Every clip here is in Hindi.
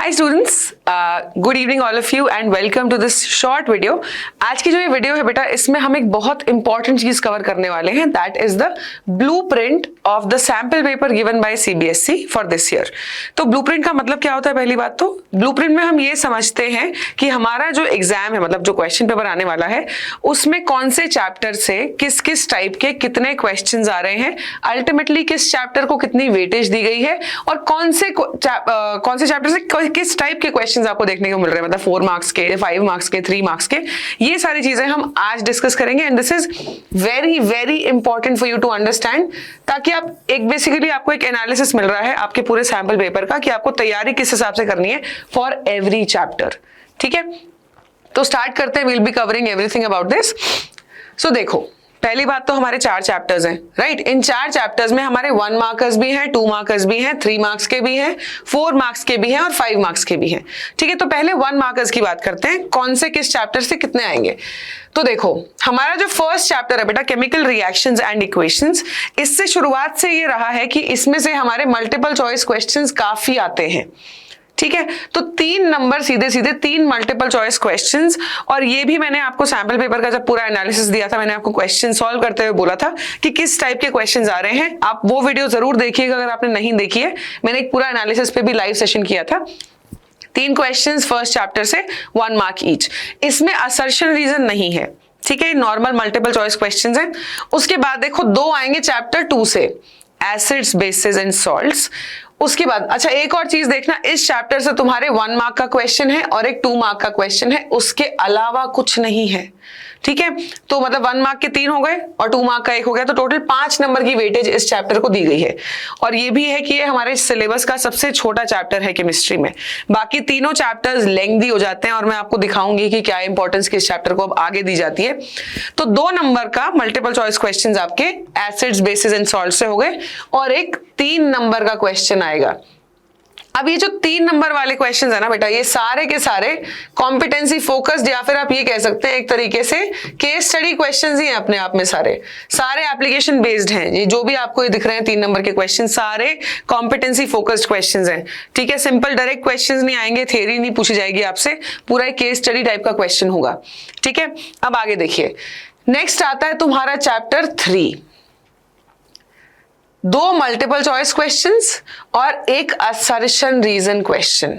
Hi students, good evening all of you and welcome to this short video. आज की जो ये वीडियो है बेटा, इसमें हम एक बहुत इंपॉर्टेंट चीज कवर करने वाले हैं, that is the blueprint of the sample paper given by CBSE for this year. तो ब्लूप्रिंट का मतलब क्या होता है? पहली बात तो ब्लूप्रिंट में हम ये समझते हैं कि हमारा जो एग्जाम है, मतलब जो क्वेश्चन पेपर आने वाला है, उसमें कौन से चैप्टर से किस किस टाइप के कितने क्वेश्चंस आ रहे हैं, अल्टीमेटली किस चैप्टर को कितनी वेटेज दी गई है और कौन से चैप्टर से किस टाइप के क्वेश्चंस आपको देखने को मिल रहे हैं, मतलब 4 मार्क्स के, 5 मार्क्स के, 3 मार्क्स के। ये सारी चीजें हम आज डिस्कस करेंगे and this is very very important for you to understand, ताकि आप एक बेसिकली आपको एक एनालिसिस मिल रहा है आपके पूरे सैंपल पेपर का कि आपको तैयारी किस हिसाब से करनी है फॉर एवरी चैप्टर। ठीक है, तो स्टार्ट करते हैं। Will be covering everything about this. So देखो, पहली बात तो हमारे 4 चैप्टर्स हैं, राइट। इन 4 चैप्टर्स में हमारे 1 मार्कर्स भी हैं, 2 मार्कर्स भी हैं, 3 मार्क्स के भी हैं, 4 मार्क्स के भी हैं और 5 मार्क्स के भी हैं। ठीक है, तो पहले 1 मार्कर्स की बात करते हैं, कौन से किस चैप्टर से कितने आएंगे। तो देखो, हमारा जो फर्स्ट चैप्टर है बेटा, केमिकल रिएक्शंस एंड इक्वेशंस, इससे शुरुआत से ये रहा है कि इसमें से हमारे मल्टीपल चॉइस क्वेश्चंस काफी आते हैं। ठीक है, तो 3 नंबर सीधे सीधे 3 मल्टीपल चॉइस क्वेश्चंस। और ये भी मैंने आपको सैंपल पेपर का जब पूरा एनालिसिस दिया था, मैंने आपको क्वेश्चन सॉल्व करते हुए बोला था कि किस टाइप के क्वेश्चंस आ रहे हैं। आप वो वीडियो जरूर देखिएगा अगर आपने नहीं देखी है, मैंने एक पूरा एनालिसिस पे भी लाइव सेशन किया था। 3 क्वेश्चंस फर्स्ट चैप्टर से 1 मार्क ईच। इसमें असर्शन रीजन नहीं है, ठीक है, नॉर्मल मल्टीपल चॉइस क्वेश्चंस हैं। उसके बाद देखो 2 आएंगे चैप्टर 2 से, एसिड्स, बेसिस एंड सॉल्ट्स। उसके बाद अच्छा, एक और चीज देखना, इस चैप्टर से तुम्हारे 1 मार्क का क्वेश्चन है और एक 2 मार्क का क्वेश्चन है, उसके अलावा कुछ नहीं है। ठीक है, तो मतलब 1 मार्क के 3 हो गए और 2 मार्क का 1 हो गया, तो टोटल 5 नंबर की वेटेज इस चैप्टर को दी गई है। और ये भी है कि ये हमारे सिलेबस का सबसे छोटा चैप्टर है केमिस्ट्री में। बाकी तीनों चैप्टर्स लेंथी हो जाते हैं और मैं आपको दिखाऊंगी कि क्या इंपॉर्टेंस किस चैप्टर को अब आगे दी जाती है। तो 2 नंबर का मल्टीपल चॉइस क्वेश्चन आपके एसिड्स, बेसिस एंड सॉल्ट से हो गए और एक 3 नंबर का क्वेश्चन आएगा। अब ये जो 3 नंबर वाले क्वेश्चंस है ना बेटा, ये सारे के सारे कॉम्पिटेंसी फोकस्ड, या फिर आप ये कह सकते हैं एक तरीके से केस स्टडी क्वेश्चंस ही हैं अपने आप में। सारे एप्लीकेशन बेस्ड हैं। ये जो भी आपको ये दिख रहे हैं 3 नंबर के क्वेश्चन, सारे कॉम्पिटेंसी फोकस्ड क्वेश्चंस हैं। ठीक है, सिंपल डायरेक्ट क्वेश्चंस नहीं आएंगे, थ्योरी नहीं पूछी जाएगी आपसे, पूरा एक केस स्टडी टाइप का क्वेश्चन होगा। ठीक है, अब आगे देखिए, नेक्स्ट आता है तुम्हारा चैप्टर 3। 2 मल्टीपल चॉइस क्वेश्चंस और एक असर्शन रीजन क्वेश्चन।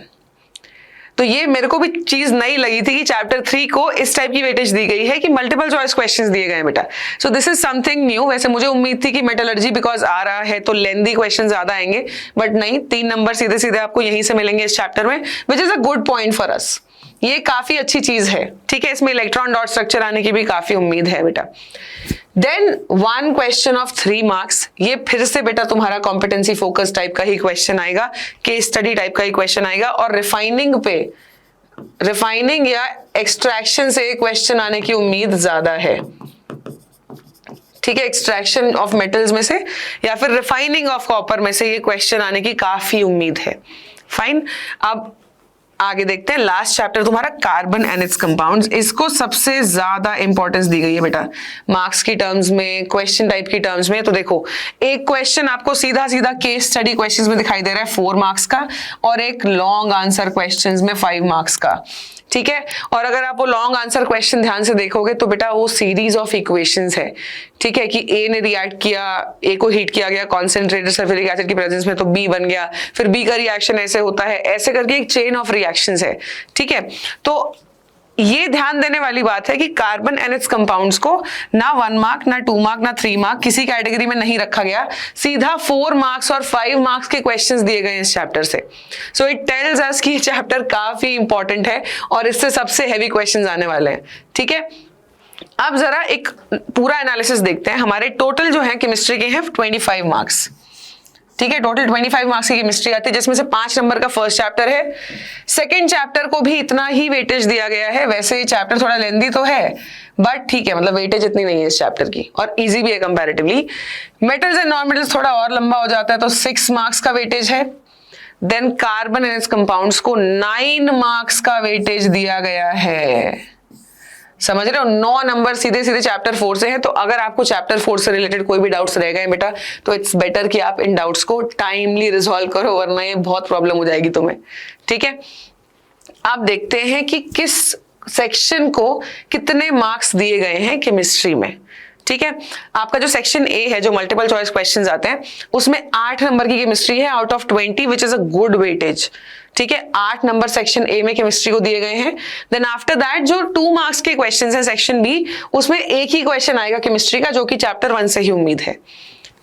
तो ये मेरे को भी चीज नई लगी थी कि चैप्टर 3 को इस टाइप की वेटेज दी गई है कि मल्टीपल चॉइस क्वेश्चंस दिए गए हैं बेटा। सो दिस इज समथिंग न्यू। वैसे मुझे उम्मीद थी कि मेटलर्जी बिकॉज आ रहा है तो लेंथी क्वेश्चन ज्यादा आएंगे, बट नहीं, 3 नंबर सीधे सीधे आपको यहीं से मिलेंगे इस चैप्टर में, which is a good point for us. ये काफी अच्छी चीज है। ठीक है, इसमें इलेक्ट्रॉन डॉट स्ट्रक्चर आने की भी काफी उम्मीद है बेटा। देन 1 क्वेश्चन ऑफ 3 मार्क्स, ये फिर से बेटा तुम्हारा कॉम्पिटेंसी फोकस टाइप का ही क्वेश्चन आएगा, केस स्टडी टाइप का ही क्वेश्चन आएगा और रिफाइनिंग या एक्सट्रैक्शन से क्वेश्चन आने की उम्मीद ज्यादा है। ठीक है, एक्सट्रैक्शन ऑफ मेटल्स में से या फिर रिफाइनिंग ऑफ कॉपर में से ये क्वेश्चन आने की काफी उम्मीद है। फाइन, अब आगे देखते हैं। लास्ट चैप्टर तुम्हारा कार्बन एंड इट्स कंपाउंड्स, इसको सबसे ज्यादा इंपॉर्टेंस दी गई है बेटा मार्क्स की टर्म्स में, क्वेश्चन टाइप की टर्म्स में। तो देखो, एक क्वेश्चन आपको सीधा सीधा केस स्टडी क्वेश्चंस में दिखाई दे रहा है 4 मार्क्स का और एक लॉन्ग आंसर क्वेश्चंस में 5 मार्क्स का। ठीक है, और अगर आप वो लॉन्ग आंसर क्वेश्चन ध्यान से देखोगे तो बेटा वो सीरीज ऑफ इक्वेशंस है। ठीक है, कि ए ने रिएक्ट किया, ए को हीट किया गया कॉन्सेंट्रेटेड सल्फ्यूरिक एसिड की प्रेजेंस में, तो बी बन गया, फिर बी का रिएक्शन ऐसे होता है, ऐसे करके एक चेन ऑफ रिएक्शंस है। ठीक है, तो ये ध्यान देने वाली बात है कि कार्बन एंड इट्स कंपाउंड्स को ना 1 मार्क, ना 2 मार्क, ना 3 मार्क किसी कैटेगरी में नहीं रखा गया, सीधा 4 मार्क्स और 5 मार्क्स के क्वेश्चंस दिए गए इस चैप्टर से। सो इट टेल्स अस कि ये चैप्टर काफी इंपॉर्टेंट है और इससे सबसे हैवी क्वेश्चंस आने वाले हैं। ठीक है, अब जरा एक पूरा एनालिसिस देखते हैं। हमारे टोटल जो है केमिस्ट्री के हैं 25 मार्क्स। ठीक है, टोटल 25 मार्क्स की केमिस्ट्री आती है, जिसमें से 5 नंबर का फर्स्ट चैप्टर है। सेकंड चैप्टर को भी इतना ही वेटेज दिया गया है। वैसे ये चैप्टर थोड़ा लेंथी तो है, बट ठीक है, मतलब वेटेज इतनी नहीं है इस चैप्टर की और इजी भी है comparatively. Metals and non metals थोड़ा और लंबा हो जाता है, तो 6 मार्क्स का वेटेज है। Then carbon and its compounds को 9 मार्क्स का वेटेज दिया गया है। समझ रहे हो, 9 नंबर सीधे सीधे चैप्टर 4 से है। तो अगर आपको चैप्टर 4 से रिलेटेड कोई भी डाउट्स रह गए बेटा, तो इट्स बेटर कि आप इन डाउट्स को टाइमली रिजॉल्व करो, वरना ये बहुत प्रॉब्लम हो जाएगी तुम्हें। ठीक है, आप देखते हैं कि किस सेक्शन को कितने मार्क्स दिए गए हैं केमिस्ट्री में। ठीक है, आपका जो सेक्शन ए है, जो मल्टीपल चॉइस क्वेश्चंस आते हैं, उसमें 8 नंबर की केमिस्ट्री है out of 20, which is a good weightage. ठीक है, 8 नंबर सेक्शन ए में केमिस्ट्री को दिए गए हैं। देन आफ्टर दैट जो 2 मार्क्स के क्वेश्चंस हैं सेक्शन बी, उसमें एक ही क्वेश्चन आएगा केमिस्ट्री का, जो कि चैप्टर 1 से ही उम्मीद है।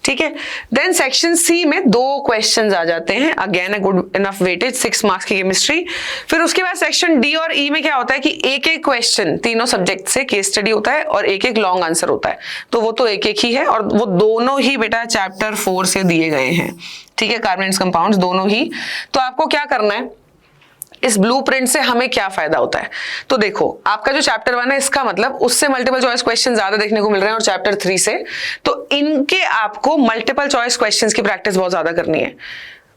ठीक है, देन सेक्शन सी में 2 क्वेश्चंस आ जाते हैं, again a good enough weightage, 6 marks की केमिस्ट्री। फिर उसके बाद सेक्शन डी और ई में क्या होता है कि एक एक क्वेश्चन तीनों सब्जेक्ट से केस स्टडी होता है और एक एक लॉन्ग आंसर होता है। तो वो तो एक एक ही है, और वो दोनों ही बेटा चैप्टर 4 से दिए गए हैं। ठीक है, कार्बन कंपाउंड्स दोनों ही। तो आपको क्या करना है, इस ब्लूप्रिंट से हमें क्या फायदा होता है। तो देखो, आपका जो चैप्टर 1 है, इसका मतलब उससे मल्टीपल चॉइस क्वेश्चन ज्यादा देखने को मिल रहे हैं, और चैप्टर 3 से, तो इनके आपको मल्टीपल चॉइस क्वेश्चंस की प्रैक्टिस बहुत ज्यादा करनी है।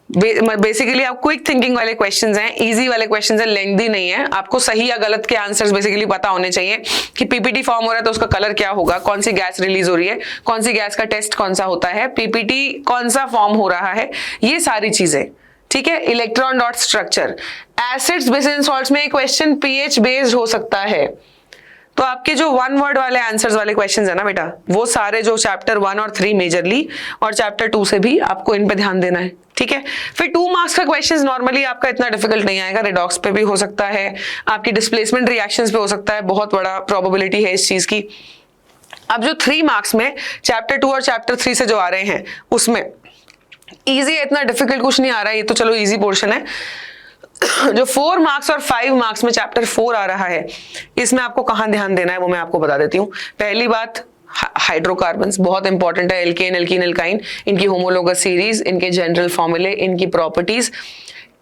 बेसिकली आप क्विक थिंकिंग वाले क्वेश्चंस हैं, इजी वाले क्वेश्चंस हैं, लेंथी नहीं है। आपको सही या गलत के आंसर्स बेसिकली पता होने चाहिए कि पीपीटी फॉर्म हो रहा है तो उसका कलर क्या होगा, कौन सी गैस रिलीज हो रही है, कौन सी गैस का टेस्ट कौन सा होता है, पीपीटी कौन सा फॉर्म हो रहा है, ये सारी चीजें। ठीक है, electron dot structure, acids base and salts में क्वेश्चन पीएच बेस्ड हो सकता है। तो आपके जो 1 वर्ड वाले आंसर्स वाले क्वेश्चंस है ना बेटा, वो सारे जो चैप्टर 1 और 3 मेजरली, और चैप्टर 2 से भी आपको इन पे ध्यान देना है। ठीक है, फिर 2 मार्क्स का क्वेश्चंस नॉर्मली आपका इतना डिफिकल्ट नहीं आएगा, रिडॉक्स पे भी हो सकता है, आपकी डिस्प्लेसमेंट रिएक्शंस पे हो सकता है, बहुत बड़ा प्रोबेबिलिटी है इस चीज की। अब जो 3 मार्क्स में चैप्टर 2 और चैप्टर 3 से जो आ रहे हैं, उसमें इजी है, इतना डिफिकल्ट कुछ नहीं आ रहा है, ये तो चलो इजी पोर्शन है। जो 4 मार्क्स और 5 मार्क्स में चैप्टर 4 आ रहा है, इसमें आपको कहां ध्यान देना है वो मैं आपको बता देती हूँ। पहली बात, हाइड्रोकार्बन्स बहुत इंपॉर्टेंट है, एल्केन, एल्कीन, एल्काइन, इनकी होमोलोगस सीरीज, इनके जनरल फॉर्मूले, इनकी प्रॉपर्टीज,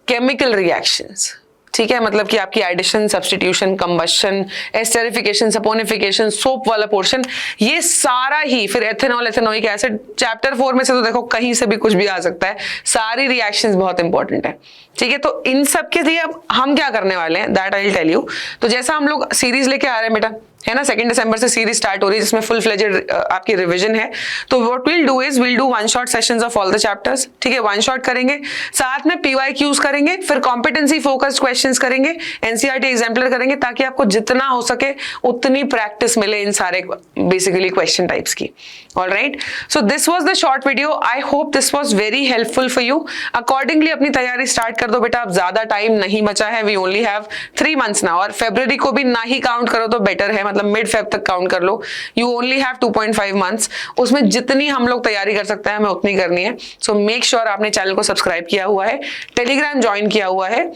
केमिकल रिएक्शंस। ठीक है, मतलब कि आपकी addition, substitution, combustion, esterification, saponification, soap वाला पोर्शन, ये सारा ही, फिर एथेनॉल, एथेनोइक एसिड, चैप्टर 4 में से तो देखो कहीं से भी कुछ भी आ सकता है, सारी रिएक्शंस बहुत इंपॉर्टेंट है। ठीक है, तो इन सब के लिए अब हम क्या करने वाले हैं, that I will tell you. तो जैसा हम लोग सीरीज लेके आ रहे हैं बेटा, है ना, 2 दिसंबर से सीरीज स्टार्ट हो रही है, जिसमें फुल फ्लेजेड आपकी रिवीजन है। तो what will do is, will do 1 shot sessions of all the chapters. ठीक है, 1 शॉट करेंगे, साथ में पीवाईक्यूज करेंगे, फिर कॉम्पिटेंसी फोकस्ड क्वेश्चंस करेंगे, एनसीईआरटी एग्जाम्पलर करेंगे, ताकि आपको जितना हो सके उतनी प्रैक्टिस मिले इन सारे बेसिकली क्वेश्चन टाइप्स की। Alright, so this was the short video, I hope this was very helpful for you. Accordingly अपनी तैयारी स्टार्ट कर दो बेटा, अब ज्यादा टाइम नहीं बचा है, we only have 3 months now, और फरवरी को भी ना ही काउंट करो तो बेटर है, मतलब मिड फेब तक काउंट कर लो। यू ओनली हैव 2.5 मंथ्स, उसमें जितनी हम लोग तैयारी कर सकते हैं हमें उतनी करनी है। सो मेक श्योर आपने चैनल को सब्सक्राइब किया हुआ है, टेलीग्राम ज्वाइन किया हुआ है,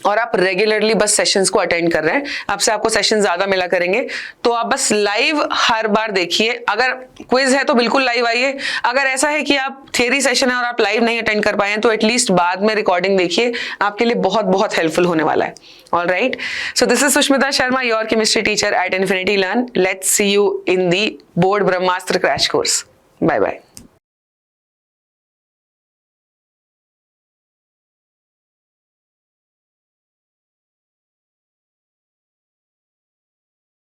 और आप रेगुलरली बस सेशंस को अटेंड कर रहे हैं। आपसे आपको सेशन ज्यादा मिला करेंगे, तो आप बस लाइव हर बार देखिए। अगर क्विज है तो बिल्कुल लाइव आइए, अगर ऐसा है कि आप थियरी सेशन है और आप लाइव नहीं अटेंड कर पाए हैं, तो एटलीस्ट बाद में रिकॉर्डिंग देखिए, आपके लिए बहुत बहुत हेल्पफुल होने वाला है। All right, so this is Sushmita Sharma, your chemistry teacher at Infinity Learn. Let's see you in the board Brahmastra crash course. Bye bye.